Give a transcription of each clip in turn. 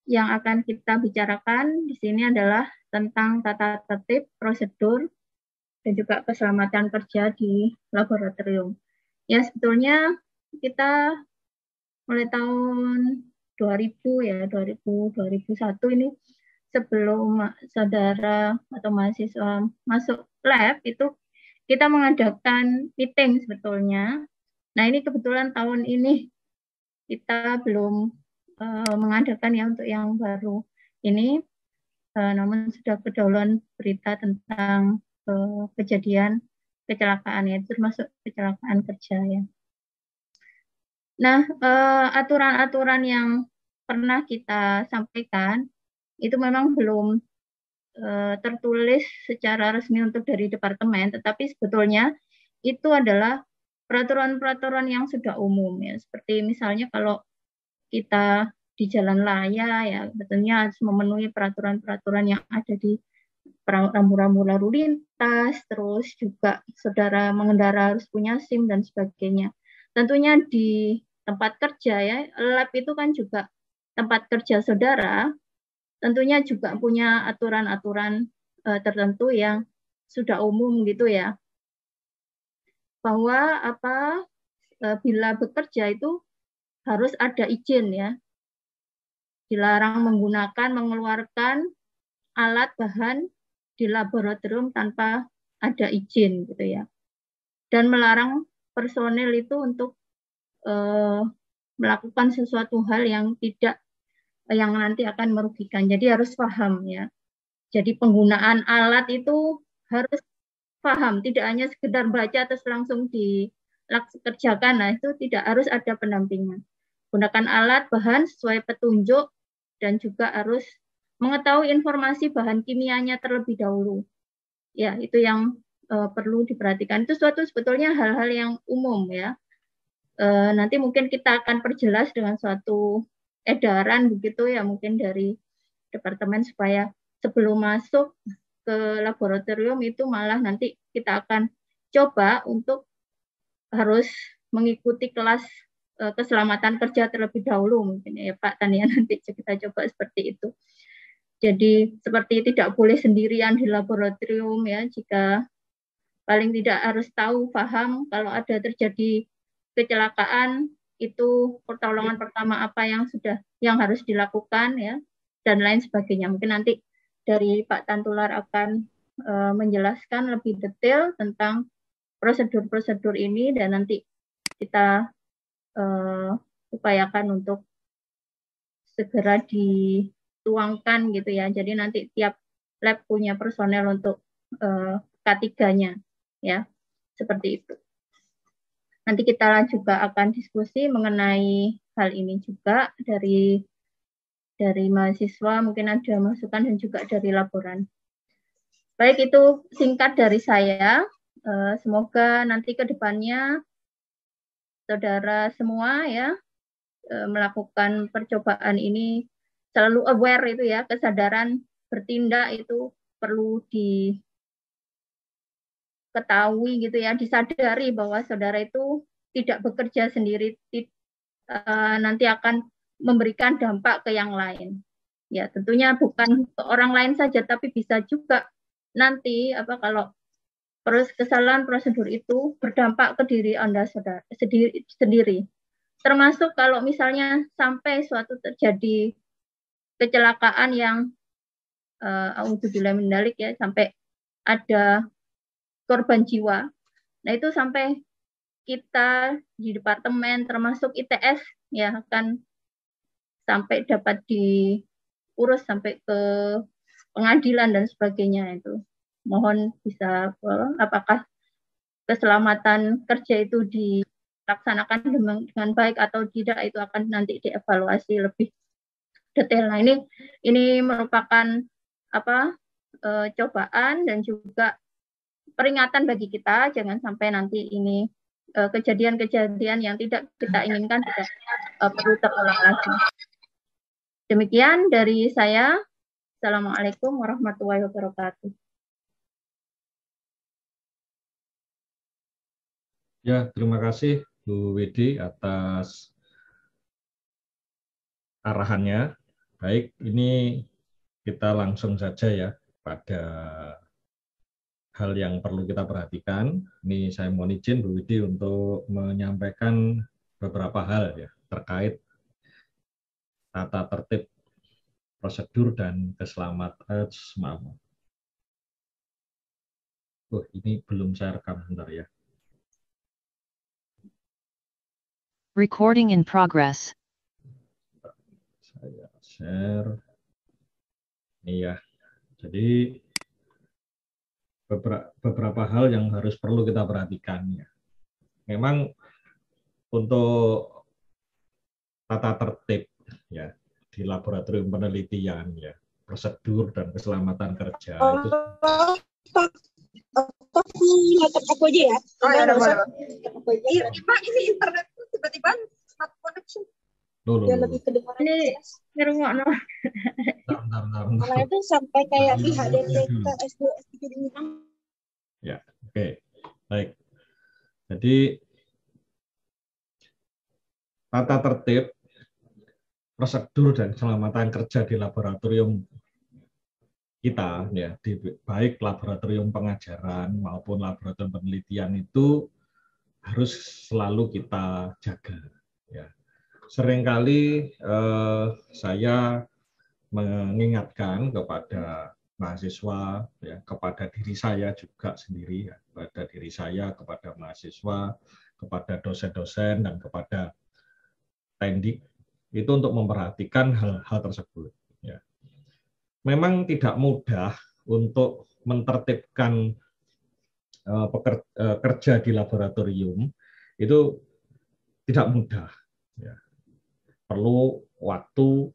yang akan kita bicarakan di sini adalah tentang tata tertib, prosedur, dan juga keselamatan kerja di laboratorium. Ya, sebetulnya kita mulai tahun 2000 ya, 2001 ini sebelum saudara atau mahasiswa masuk lab itu kita mengadakan meeting sebetulnya. Nah, ini kebetulan tahun ini kita belum mengadakan ya untuk yang baru ini, namun sudah kedahuluan berita tentang kejadian kecelakaan ya, termasuk kecelakaan kerja ya. Nah, aturan-aturan yang pernah kita sampaikan itu memang belum tertulis secara resmi untuk dari departemen, tetapi sebetulnya itu adalah peraturan-peraturan yang sudah umum ya. Seperti misalnya kalau kita di jalan raya ya, betulnya harus memenuhi peraturan-peraturan yang ada di rambu-rambu lalu lintas, terus juga saudara mengendara harus punya SIM dan sebagainya. Tentunya di tempat kerja ya, lab itu kan juga tempat kerja saudara, tentunya juga punya aturan-aturan tertentu yang sudah umum gitu ya. Bahwa bila bekerja itu harus ada izin ya. Dilarang menggunakan, mengeluarkan alat bahan di laboratorium tanpa ada izin gitu ya. Dan melarang personel itu untuk melakukan sesuatu hal yang nanti akan merugikan. Jadi harus paham ya. Jadi penggunaan alat itu harus paham, tidak hanya sekedar baca terus langsung dikerjakan. Nah, itu tidak, harus ada pendampingan. Gunakan alat bahan sesuai petunjuk dan juga harus mengetahui informasi bahan kimianya terlebih dahulu. Ya, itu yang perlu diperhatikan. Itu suatu sebetulnya hal-hal yang umum ya. Nanti mungkin kita akan perjelas dengan suatu edaran begitu ya, mungkin dari departemen, supaya sebelum masuk ke laboratorium itu malah nanti kita akan coba untuk harus mengikuti kelas keselamatan kerja terlebih dahulu mungkin ya Pak Tania, nanti kita coba seperti itu. Jadi seperti tidak boleh sendirian di laboratorium ya, jika paling tidak harus tahu, paham kalau ada terjadi kecelakaan itu pertolongan pertama apa yang harus dilakukan ya, dan lain sebagainya. Mungkin nanti dari Pak Tantular akan menjelaskan lebih detail tentang prosedur-prosedur ini, dan nanti kita upayakan untuk segera dituangkan gitu ya. Jadi nanti tiap lab punya personel untuk K3-nya ya, seperti itu. Nanti kita juga akan diskusi mengenai hal ini juga dari mahasiswa, mungkin ada masukan dan juga dari laporan. Baik, itu singkat dari saya. Semoga nanti ke depannya saudara semua ya melakukan percobaan ini selalu aware itu ya, kesadaran bertindak itu perlu diketahui gitu ya, disadari bahwa saudara itu tidak bekerja sendiri, nanti akan memberikan dampak ke yang lain. Ya, tentunya bukan ke orang lain saja, tapi bisa juga nanti kalau kesalahan prosedur itu berdampak ke diri Anda sendiri. Termasuk kalau misalnya sampai suatu terjadi kecelakaan yang auzubillah min dzalik ya, sampai ada korban jiwa. Nah, itu sampai kita di departemen termasuk ITS ya akan sampai dapat diurus sampai ke pengadilan dan sebagainya. Itu mohon bisa apakah keselamatan kerja itu dilaksanakan dengan baik atau tidak, itu akan nanti dievaluasi lebih detail. Nah, ini merupakan cobaan dan juga peringatan bagi kita, jangan sampai nanti ini kejadian-kejadian yang tidak kita inginkan tidak perlu terulang lagi. Demikian dari saya. Assalamualaikum warahmatullahi wabarakatuh. Ya, terima kasih Bu Widi atas arahannya. Baik, ini kita langsung saja ya pada hal yang perlu kita perhatikan. Ini saya mohon izin Bu Widi untuk menyampaikan beberapa hal ya terkait tata tertib, prosedur, dan keselamatan. Ini belum saya rekam, bentar ya. Recording in progress. Saya share. Ini ya. Jadi beberapa hal yang perlu kita perhatikan ya. Memang untuk tata tertib ya di laboratorium penelitian ya, prosedur dan keselamatan kerja itu. Aku aja ya. Oh ya, boleh. Iya, Pak, ini internet tiba-tiba stop connection. Dia lebih kedengaran jelas. Ngerungokno. Bentar. Itu sampai kayak IHDT S2 S3 di Ya, oke. Baik. Jadi tata tertib, prosedur dan keselamatan kerja di laboratorium kita ya, baik laboratorium pengajaran maupun laboratorium penelitian itu harus selalu kita jaga ya. Seringkali saya mengingatkan kepada mahasiswa ya, kepada diri saya juga sendiri ya, kepada diri saya, kepada mahasiswa, kepada dosen-dosen, dan kepada tendik itu untuk memperhatikan hal-hal tersebut ya. Memang tidak mudah untuk menertibkan kerja di laboratorium, itu tidak mudah ya. Perlu waktu,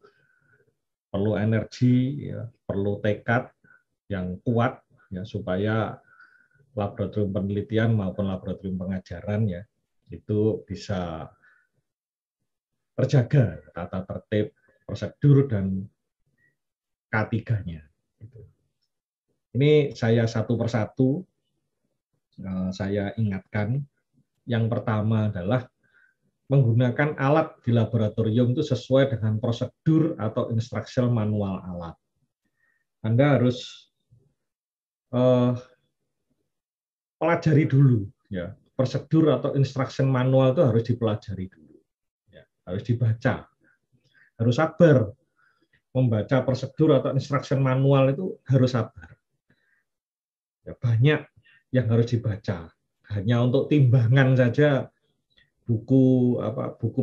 perlu energi ya, perlu tekad yang kuat ya, supaya laboratorium penelitian maupun laboratorium pengajaran ya itu bisa terjaga tata tertib, prosedur, dan K3-nya. Ini saya satu persatu saya ingatkan. Yang pertama adalah menggunakan alat di laboratorium itu sesuai dengan prosedur atau instruksi manual alat. Anda harus pelajari dulu ya, prosedur atau instruksi manual itu harus dipelajari dulu ya, harus dibaca, harus sabar membaca prosedur atau instruksi manual, itu harus sabar ya, banyak yang harus dibaca. Hanya untuk timbangan saja buku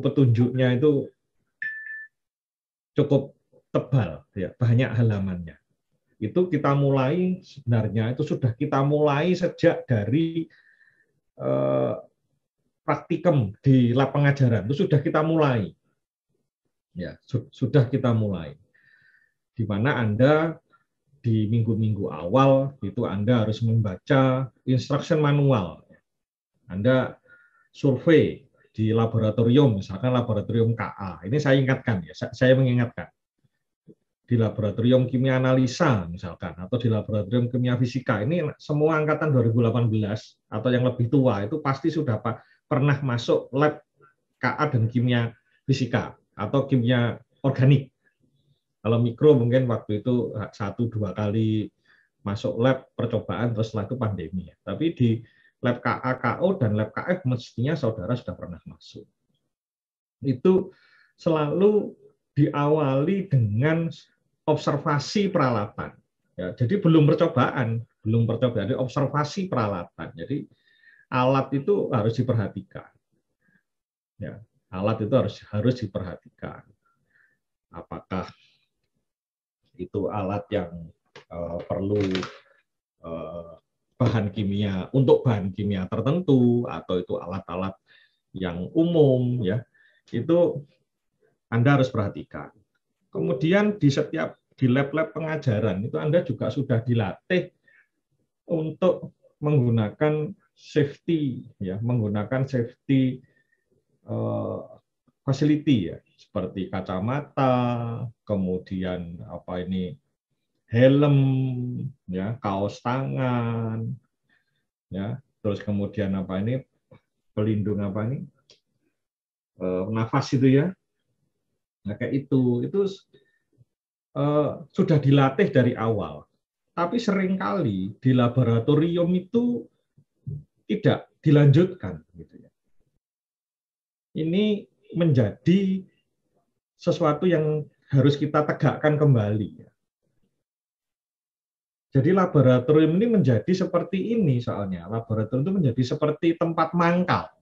petunjuknya itu cukup tebal ya, banyak halamannya. Itu kita mulai, sebenarnya itu sudah kita mulai sejak dari praktikum di lab pengajaran, itu sudah kita mulai ya, sudah kita mulai, di mana Anda di minggu-minggu awal itu Anda harus membaca instruction manual. Anda survei di laboratorium, misalkan laboratorium KA, ini saya ingatkan ya, saya mengingatkan, di laboratorium kimia analisa misalkan, atau di laboratorium kimia fisika, ini semua angkatan 2018 atau yang lebih tua itu pasti sudah pernah masuk lab KA dan kimia fisika atau kimia organik. Kalau mikro mungkin waktu itu 1-2 kali masuk lab percobaan, terus setelah itu pandemi. Tapi di lab KA, KO, dan lab KF mestinya saudara sudah pernah masuk. Itu selalu diawali dengan observasi peralatan. Ya, jadi belum percobaan, jadi observasi peralatan. Jadi alat itu harus diperhatikan. Ya, alat itu harus diperhatikan. Apakah itu alat yang perlu bahan kimia untuk bahan kimia tertentu, atau itu alat-alat yang umum ya, itu Anda harus perhatikan. Kemudian di lab-lab pengajaran itu Anda juga sudah dilatih untuk menggunakan safety ya, menggunakan safety facility ya, seperti kacamata, kemudian helm ya, kaos tangan ya, terus kemudian pelindung nafas itu ya. Nah, kayak itu sudah dilatih dari awal. Tapi seringkali di laboratorium itu tidak dilanjutkan. Gitu ya. Ini menjadi sesuatu yang harus kita tegakkan kembali. Jadi laboratorium ini menjadi seperti ini soalnya. Laboratorium itu menjadi seperti tempat mangkal.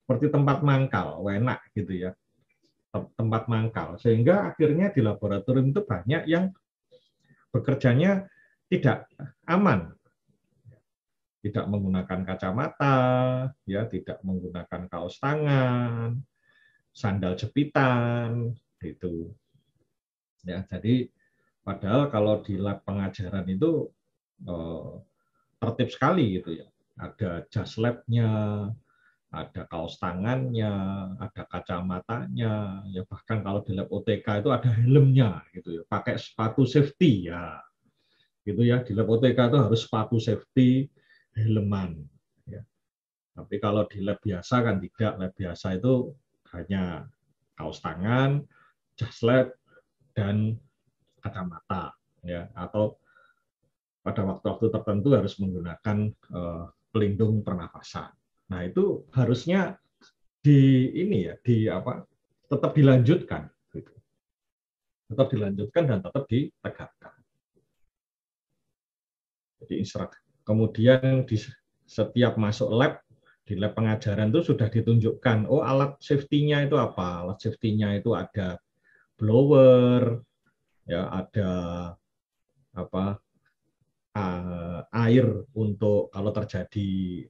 Seperti tempat mangkal, enak gitu ya. Tempat mangkal. Sehingga akhirnya di laboratorium itu banyak yang bekerjanya tidak aman. Tidak menggunakan kacamata, ya, tidak menggunakan kaos tangan, sandal jepitan, gitu. Ya, jadi padahal kalau di lab pengajaran itu tertib sekali gitu ya. Ada jas labnya, ada kaos tangannya, ada kacamatanya, ya bahkan kalau di lab OTK itu ada helmnya gitu ya, pakai sepatu safety ya. Gitu ya, di lab OTK itu harus sepatu safety, helman ya. Tapi kalau di lab biasa kan tidak, lab biasa itu hanya kaos tangan, jas lab dan kacamata ya, atau pada waktu-waktu tertentu harus menggunakan pelindung pernafasan. Nah, itu harusnya tetap dilanjutkan gitu. Tetap dilanjutkan dan tetap ditegakkan. Jadi kemudian di setiap masuk lab, di lab pengajaran itu sudah ditunjukkan, oh alat safety-nya itu apa? Alat safety-nya itu ada blower, ya ada apa? Air untuk kalau terjadi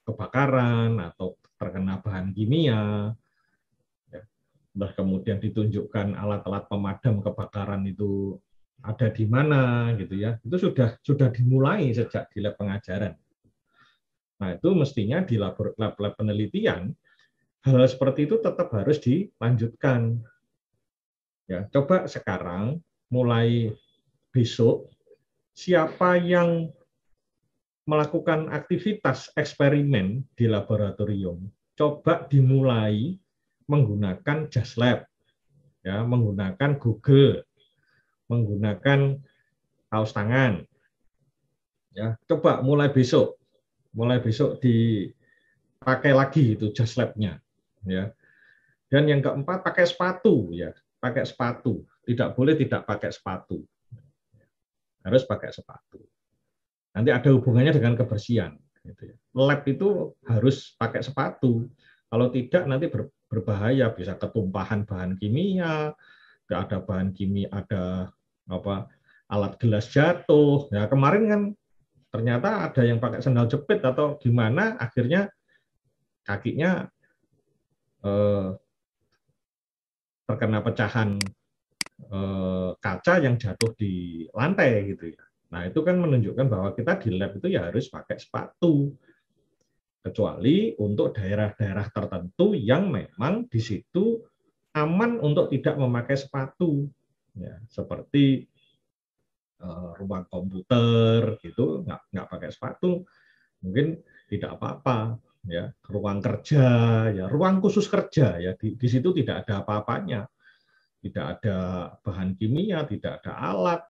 kebakaran atau terkena bahan kimia. Nah, kemudian ditunjukkan alat-alat pemadam kebakaran itu ada di mana gitu ya. Itu sudah dimulai sejak di lab pengajaran. Nah, itu mestinya di lab penelitian hal seperti itu tetap harus dilanjutkan. Ya, coba sekarang mulai besok siapa yang melakukan aktivitas eksperimen di laboratorium, coba dimulai menggunakan jas lab, ya, menggunakan Google, menggunakan kaos tangan. Ya, coba mulai besok dipakai lagi itu jas labnya. Ya. Dan yang keempat pakai sepatu, ya, pakai sepatu. Tidak boleh tidak pakai sepatu. Harus pakai sepatu. Nanti ada hubungannya dengan kebersihan. Gitu ya. Lab itu harus pakai sepatu. Kalau tidak nanti berbahaya, bisa ketumpahan bahan kimia, ada bahan kimia, ada alat gelas jatuh. Ya kemarin kan ternyata ada yang pakai sandal jepit atau gimana, akhirnya kakinya terkena pecahan kaca yang jatuh di lantai gitu ya. Nah, itu kan menunjukkan bahwa kita di lab itu ya harus pakai sepatu. Kecuali untuk daerah-daerah tertentu yang memang di situ aman untuk tidak memakai sepatu. Ya, seperti ruang komputer gitu, nggak pakai sepatu, mungkin tidak apa-apa. Ya, ruang kerja, ya ruang khusus kerja, ya di situ tidak ada apa-apanya. Tidak ada bahan kimia, tidak ada alat,